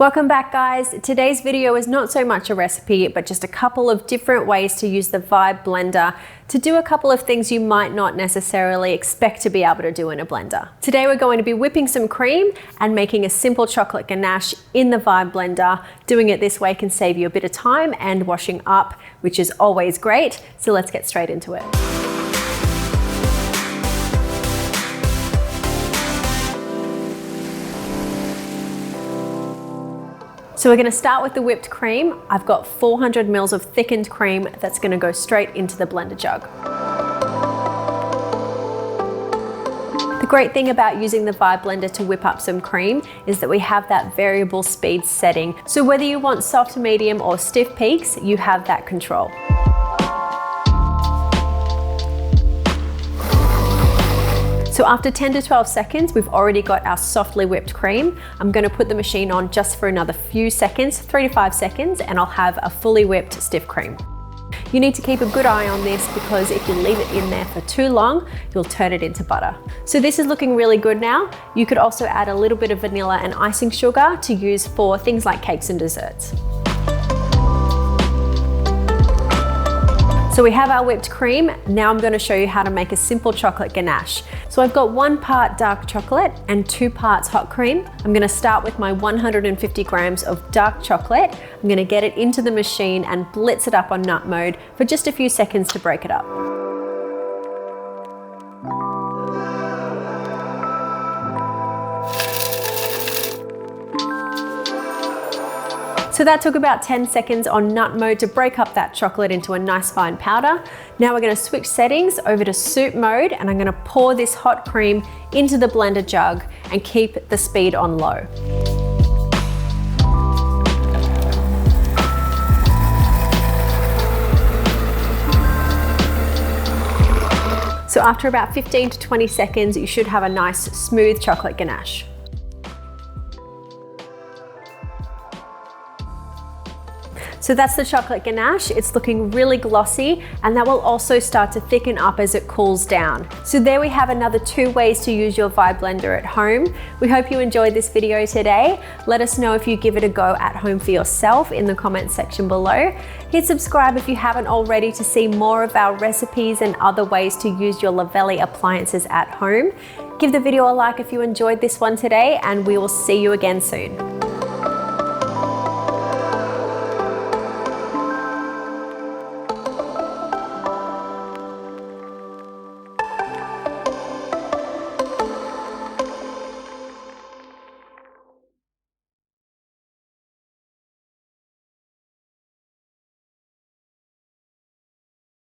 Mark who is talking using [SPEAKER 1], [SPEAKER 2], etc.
[SPEAKER 1] Welcome back, guys. Today's video is not so much a recipe, but just a couple of different ways to use the Vibe blender to do a couple of things you might not necessarily expect to be able to do in a blender. Today we're going to be whipping some cream and making a simple chocolate ganache in the Vibe blender. Doing it this way can save you a bit of time and washing up, which is always great. So let's get straight into it. So we're going to start with the whipped cream. I've got 400 mils of thickened cream that's going to go straight into the blender jug. The great thing about using the Vibe blender to whip up some cream is that we have that variable speed setting. So whether you want soft, medium or stiff peaks, you have that control. So after 10 to 12 seconds, we've already got our softly whipped cream. I'm going to put the machine on just for another few seconds, 3 to 5 seconds, and I'll have a fully whipped stiff cream. You need to keep a good eye on this because if you leave it in there for too long, you'll turn it into butter. So this is looking really good now. You could also add a little bit of vanilla and icing sugar to use for things like cakes and desserts. So we have our whipped cream. Now I'm going to show you how to make a simple chocolate ganache. So I've got 1 part dark chocolate and 2 parts hot cream. I'm going to start with my 150 grams of dark chocolate. I'm going to get it into the machine and blitz it up on nut mode for just a few seconds to break it up. So that took about 10 seconds on nut mode to break up that chocolate into a nice fine powder. Now we're going to switch settings over to soup mode and I'm going to pour this hot cream into the blender jug and keep the speed on low. So after about 15 to 20 seconds, you should have a nice smooth chocolate ganache. So that's the chocolate ganache. It's looking really glossy and that will also start to thicken up as it cools down. So there we have another 2 ways to use your Vibe blender at home. We hope you enjoyed this video today. Let us know if you give it a go at home for yourself in the comments section below. Hit subscribe if you haven't already to see more of our recipes and other ways to use your Luvele appliances at home. Give the video a like if you enjoyed this one today and we will see you again soon.